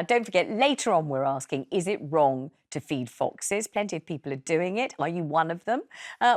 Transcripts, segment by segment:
Don't forget, later on we're asking, is it wrong to feed foxes? Plenty of people are doing it. Are you one of them?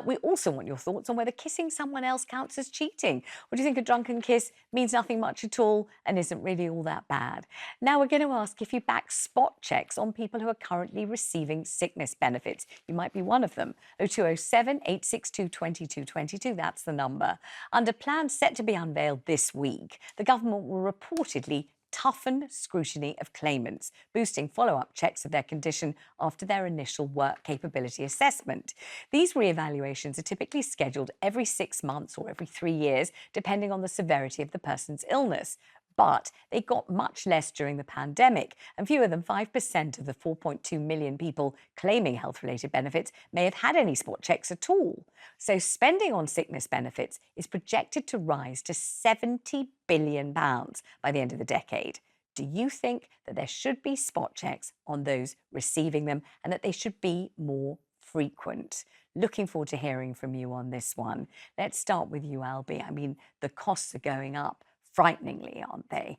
We also want your thoughts on whether kissing someone else counts as cheating. Or do you think a drunken kiss means nothing much at all and isn't really all that bad? Now we're going to ask if you back spot checks on people who are currently receiving sickness benefits. You might be one of them. 0207 862 2222, that's the number. Under plans set to be unveiled this week, the government will reportedly toughen scrutiny of claimants, boosting follow-up checks of their condition after their initial work capability assessment. These re-evaluations are typically scheduled every 6 months or every 3 years, depending on the severity of the person's illness. But they got much less during the pandemic, and fewer than 5% of the 4.2 million people claiming health-related benefits may have had any spot checks at all. So spending on sickness benefits is projected to rise to £70 billion by the end of the decade. Do you think that there should be spot checks on those receiving them and that they should be more frequent? Looking forward to hearing from you on this one. Let's start with you, Albie. I mean, the costs are going up frighteningly, aren't they?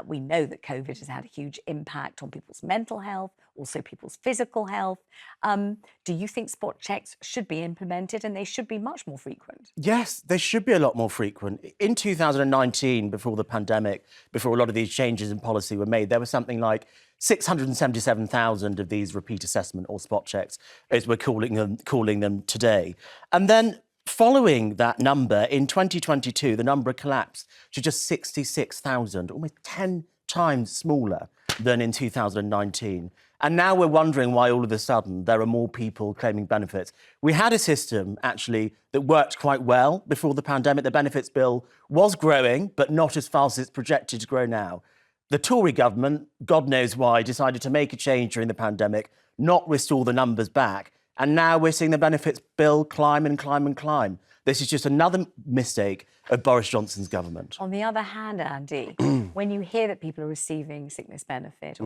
We know that COVID has had a huge impact on people's mental health, also people's physical health. Do you think spot checks should be implemented and they should be much more frequent? Yes, they should be a lot more frequent. In 2019, before the pandemic, before a lot of these changes in policy were made, there was something like 677,000 of these repeat assessment or spot checks, as we're calling them today. And then following that number, in 2022, the number collapsed to just 66,000, almost 10 times smaller than in 2019. And now we're wondering why all of a sudden there are more people claiming benefits. We had a system, actually, that worked quite well before the pandemic. The benefits bill was growing, but not as fast as it's projected to grow now. The Tory government, God knows why, decided to make a change during the pandemic, not restore the numbers back. And now we're seeing the benefits bill climb and climb and climb. This is just another mistake of Boris Johnson's government. On the other hand, Andy, when you hear that people are receiving sickness benefit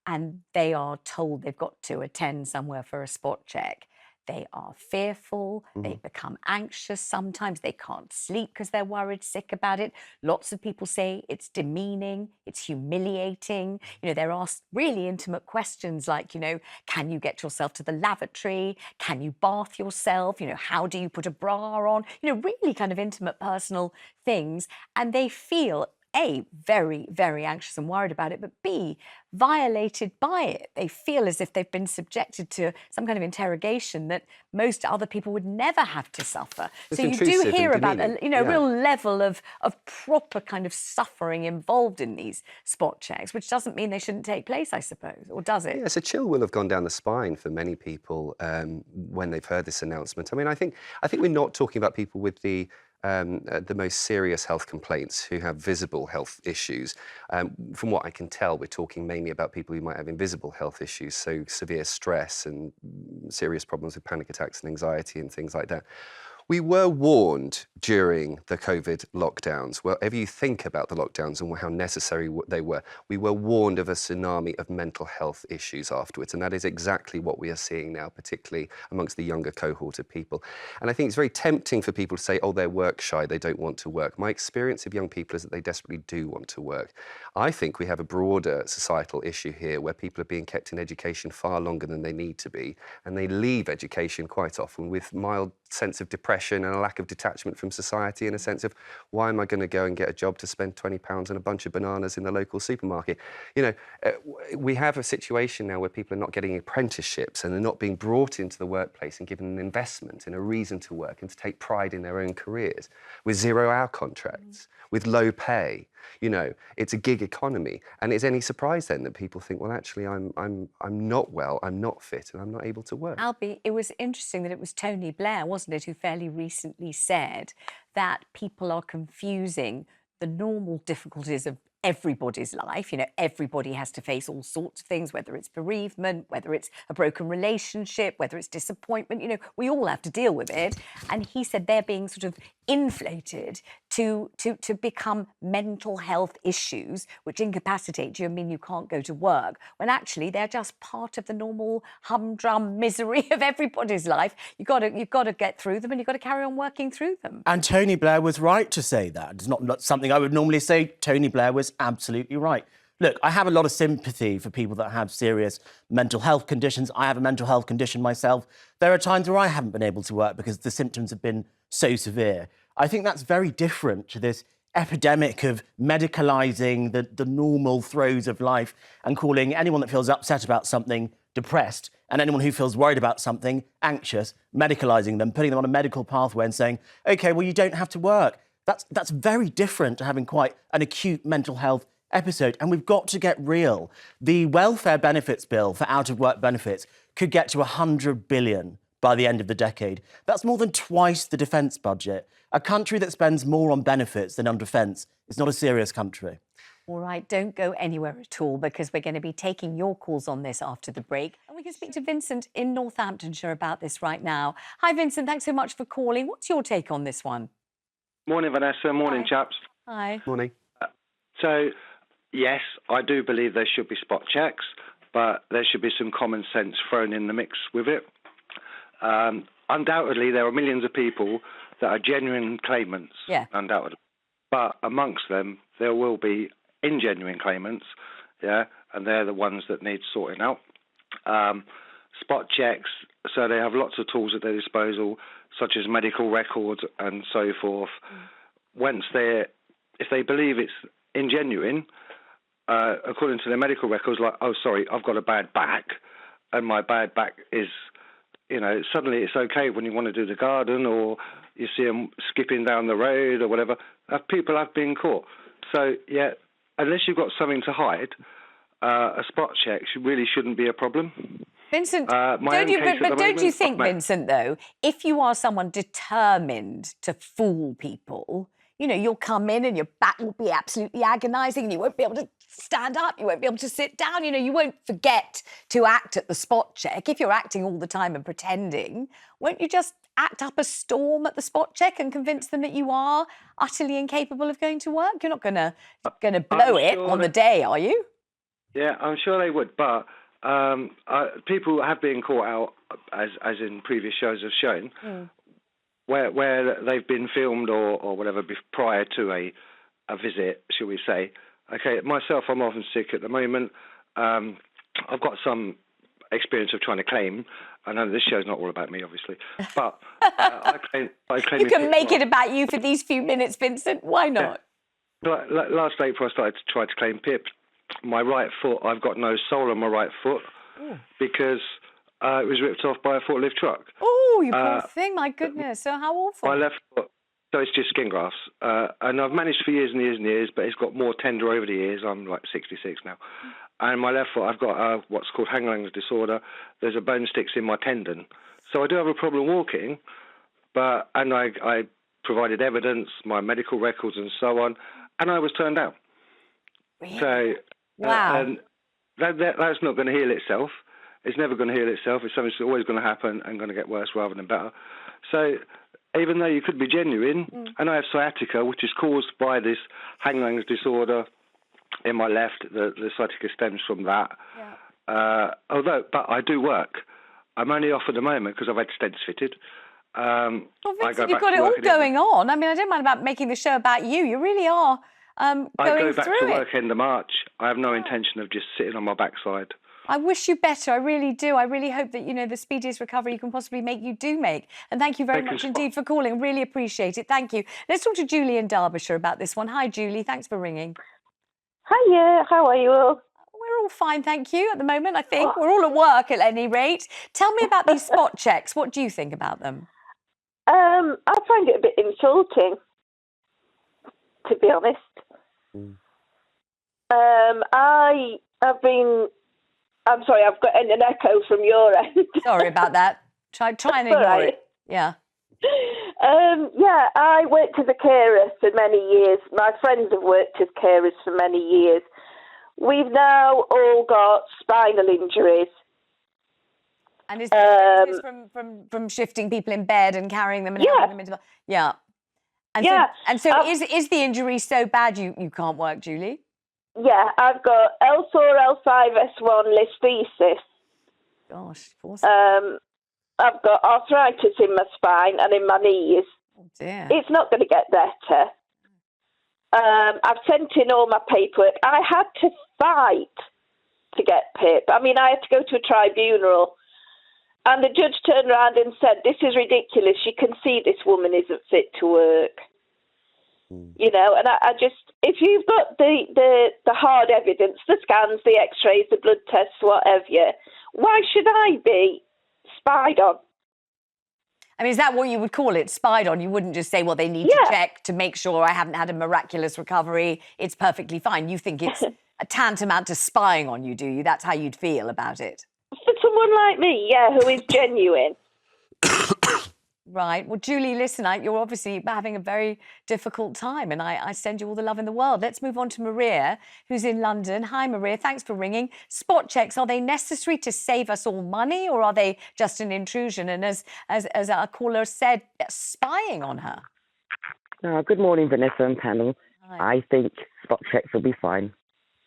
and they are told they've got to attend somewhere for a spot check, they are fearful, they become anxious sometimes, they can't sleep because they're worried sick about it. Lots of people say it's demeaning, it's humiliating. You know, they're asked really intimate questions like, can you get yourself to the lavatory? Can you bath yourself? How do you put a bra on? Really kind of intimate personal things. And they feel A, very, very anxious and worried about it, but B, violated by it. They feel as if they've been subjected to some kind of interrogation that most other people would never have to suffer. So you do hear about a real level of proper kind of suffering involved in these spot checks, which doesn't mean they shouldn't take place, I suppose, or does it? Yes, a chill will have gone down the spine for many people when they've heard this announcement. I mean, I think we're not talking about people with the most serious health complaints who have visible health issues. From what I can tell, we're talking mainly about people who might have invisible health issues, so severe stress and serious problems with panic attacks and anxiety and things like that. We were warned during the COVID lockdowns, whatever you think about the lockdowns and how necessary they were, we were warned of a tsunami of mental health issues afterwards. And that is exactly what we are seeing now, particularly amongst the younger cohort of people. And I think it's very tempting for people to say, oh, they're work shy, they don't want to work. My experience of young people is that they desperately do want to work. I think we have a broader societal issue here where people are being kept in education far longer than they need to be. And they leave education quite often with mild sense of depression and a lack of detachment from society and a sense of, why am I going to go and get a job to spend £20 on a bunch of bananas in the local supermarket? We have a situation now where people are not getting apprenticeships and they're not being brought into the workplace and given an investment and a reason to work and to take pride in their own careers, with 0-hour contracts, with low pay. It's a gig economy. And is any surprise then that people think, well, actually, I'm not well, I'm not fit, and I'm not able to work? Albie, it was interesting that it was Tony Blair, wasn't it, who fairly recently said that people are confusing the normal difficulties of everybody's life. Everybody has to face all sorts of things, whether it's bereavement, whether it's a broken relationship, whether it's disappointment. We all have to deal with it. And he said they're being sort of inflated to become mental health issues, which incapacitate you and mean you can't go to work, when actually they're just part of the normal humdrum misery of everybody's life. You've got to get through them and you've got to carry on working through them. And Tony Blair was right to say that. It's not something I would normally say. Tony Blair was absolutely right. Look, I have a lot of sympathy for people that have serious mental health conditions. I have a mental health condition myself. There are times where I haven't been able to work because the symptoms have been so severe. I think that's very different to this epidemic of medicalising the normal throes of life and calling anyone that feels upset about something depressed and anyone who feels worried about something anxious, medicalising them, putting them on a medical pathway and saying, OK, well, you don't have to work. That's very different to having quite an acute mental health episode. And we've got to get real. The welfare benefits bill for out-of-work benefits could get to 100 billion by the end of the decade. That's more than twice the defence budget. A country that spends more on benefits than on defence is not a serious country. All right, don't go anywhere at all because we're going to be taking your calls on this after the break. And we can speak to Vincent in Northamptonshire about this right now. Hi, Vincent. Thanks so much for calling. What's your take on this one? Morning, Vanessa. Morning, Hi. chaps. Hi. Morning. So, yes, I do believe there should be spot checks, but there should be some common sense thrown in the mix with it. Undoubtedly, there are millions of people that are genuine claimants, undoubtedly. But amongst them, there will be ingenuine claimants, and they're the ones that need sorting out. Spot checks, so they have lots of tools at their disposal, such as medical records and so forth. If they believe it's ingenuine, according to their medical records, like, oh, sorry, I've got a bad back, and my bad back is, suddenly it's okay when you want to do the garden or you see them skipping down the road or whatever. People have been caught. So, yeah, unless you've got something to hide, a spot check really shouldn't be a problem. Vincent, don't you think, Vincent, though, if you are someone determined to fool people, you'll come in and your back will be absolutely agonising and you won't be able to stand up, you won't be able to sit down, you won't forget to act at the spot check. If you're acting all the time and pretending, won't you just act up a storm at the spot check and convince them that you are utterly incapable of going to work? You're not going to blow it on the day, are you? Yeah, I'm sure they would, but people have been caught out, as in previous shows have shown, where they've been filmed or whatever prior to a visit, shall we say. Okay, myself, I'm often sick at the moment. I've got some experience of trying to claim. I know this show's not all about me, obviously, but I claim. You can make it about you for these few minutes, Vincent. Why not? Yeah. Last April, I started to try to claim PIP. My right foot, I've got no sole on my right foot because it was ripped off by a forklift truck. Oh, you poor thing, my goodness. So how awful. My left foot, so it's just skin grafts. And I've managed for years and years and years, but it's got more tender over the years. I'm like 66 now. And my left foot, I've got what's called hang language disorder. There's a bone sticks in my tendon. So I do have a problem walking, and I provided evidence, my medical records and so on, and I was turned down. Really? So, wow. And that's not going to heal itself. It's never going to heal itself. It's something that's always going to happen and going to get worse rather than better. So even though you could be genuine, and I have sciatica, which is caused by this hang language disorder in my left, the sciatica stems from that. Yeah. But I do work. I'm only off at the moment because I've had stents fitted. Well, Vincent, you've got it all going on. I mean, I don't mind about making the show about you. You really are going through it. I go back to work end of March. I have no intention of just sitting on my backside. I wish you better. I really do. I really hope that, the speediest recovery you can possibly make, you do make. And thank you very much indeed for calling. Really appreciate it. Thank you. Let's talk to Julie in Derbyshire about this one. Hi, Julie. Thanks for ringing. Hiya. How are you all? We're all fine, thank you, at the moment, I think. We're all at work, at any rate. Tell me about these spot checks. What do you think about them? I find it a bit insulting, to be honest. I'm sorry, I've got an echo from your end. Sorry about that. Try and ignore it. Yeah. I worked as a carer for many years. My friends have worked as carers for many years. We've now all got spinal injuries. And is this from shifting people in bed and carrying them and helping them into the... Yeah. And so is the injury so bad you can't work, Julie? Yeah, I've got L4, L5, S1 listhesis. Gosh, awesome. I've got arthritis in my spine and in my knees. Oh dear. It's not going to get better. I've sent in all my paperwork. I had to fight to get PIP. I mean, I had to go to a tribunal. And the judge turned around and said, this is ridiculous. You can see this woman isn't fit to work. You know, and I just, if you've got the hard evidence, the scans, the x-rays, the blood tests, whatever, why should I be spied on? I mean, is that what you would call it, spied on? You wouldn't just say, well, they need to check to make sure I haven't had a miraculous recovery. It's perfectly fine. You think it's a tantamount to spying on you, do you? That's how you'd feel about it. For someone like me, yeah, who is genuine. Right. Well, Julie, listen, you're obviously having a very difficult time, and I send you all the love in the world. Let's move on to Maria, who's in London. Hi, Maria. Thanks for ringing. Spot checks, are they necessary to save us all money, or are they just an intrusion? And as our caller said, spying on her. Good morning, Vanessa and panel. Hi. I think spot checks will be fine.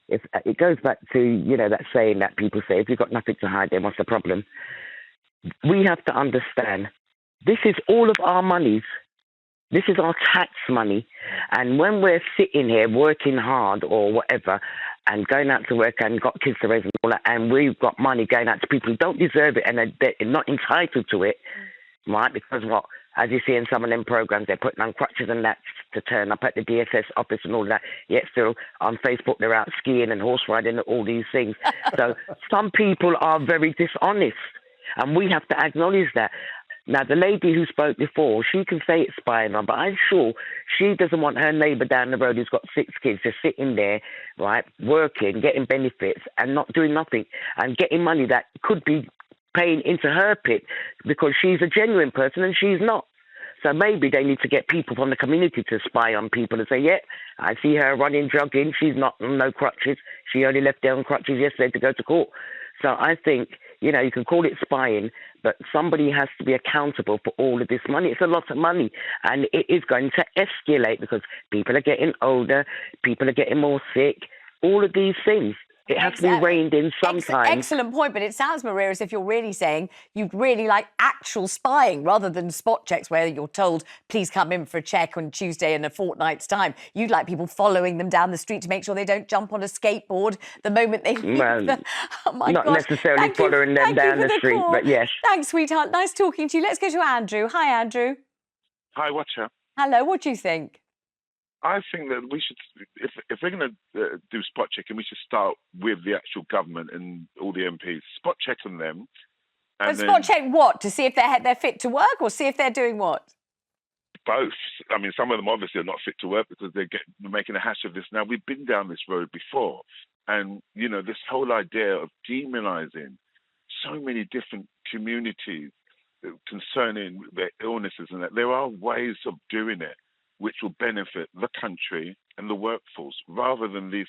If it goes back to, you know, that saying that people say, if you've got nothing to hide, then what's the problem? We have to understand, this is all of our monies. This is our tax money. And when we're sitting here working hard or whatever and going out to work and got kids to raise and all that, and we've got money going out to people who don't deserve it and they're not entitled to it, right? Because what? As you see in some of them programs, they're putting on crutches and that to turn up at the DSS office and all that. Yet still on Facebook, they're out skiing and horse riding and all these things. So some people are very dishonest, and we have to acknowledge that. Now, the lady who spoke before, she can say it's spying on, but I'm sure she doesn't want her neighbour down the road who's got 6 kids just sitting there, right, working, getting benefits and not doing nothing and getting money that could be paying into her pit because she's a genuine person and she's not. So maybe they need to get people from the community to spy on people and say, yeah, I see her running, jogging. She's not on no crutches. She only left there on crutches yesterday to go to court. So I think, you know, you can call it spying, but somebody has to be accountable for all of this money. It's a lot of money, and it is going to escalate because people are getting older, people are getting more sick, all of these things. It has to be reined in sometimes. Excellent point, but it sounds, Maria, as if you're really saying you'd really like actual spying rather than spot checks where you're told, please come in for a check on Tuesday in a fortnight's time. You'd like people following them down the street to make sure they don't jump on a skateboard the moment they leave. Oh my not gosh. necessarily following them down the street, but yes. Thanks, sweetheart. Nice talking to you. Let's go to Andrew. Hi, Andrew. Hi, Watcher. Hello, what do you think? I think that we should, if we're going to do spot checking, we should start with the actual government and all the MPs. Spot checking them. And spot check what? To see if they're fit to work or see if they're doing what? Both. I mean, some of them obviously are not fit to work because they're making a hash of this. Now, we've been down this road before. And, you know, this whole idea of demonising so many different communities concerning their illnesses and that, there are ways of doing it which will benefit the country and the workforce, rather than these.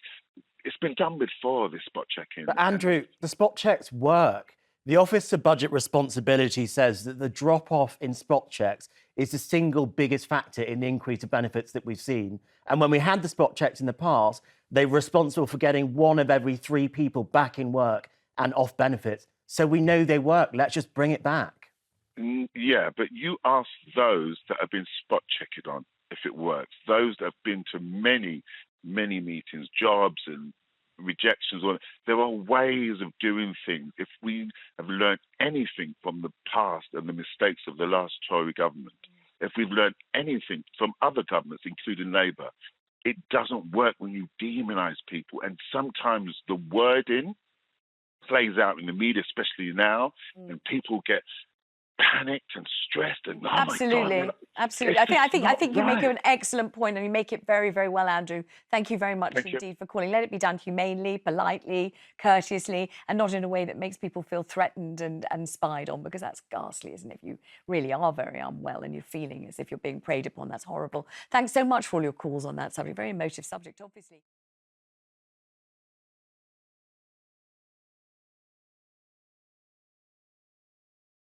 It's been done before, this spot checking. But Andrew, the spot checks work. The Office for Budget Responsibility says that the drop-off in spot checks is the single biggest factor in the increase of benefits that we've seen. And when we had the spot checks in the past, they were responsible for getting 1 of every 3 people back in work and off benefits. So we know they work. Let's just bring it back. Yeah, but you ask those that have been spot checked on if it works. Those that have been to many, many meetings, jobs and rejections. There are ways of doing things. If we have learned anything from the past and the mistakes of the last Tory government, if we've learned anything from other governments, including Labour, it doesn't work when you demonise people. And sometimes the wording plays out in the media, especially now, and people get panicked and stressed and absolutely, my God, absolutely. I think you make an excellent point, and you make it very, very well, Andrew. Thank you very much indeed for calling. Let it be done humanely, politely, courteously, and not in a way that makes people feel threatened and spied on, because that's ghastly, isn't it? If you really are very unwell and you're feeling as if you're being preyed upon, that's horrible. Thanks so much for all your calls on that subject. Very emotive subject, obviously.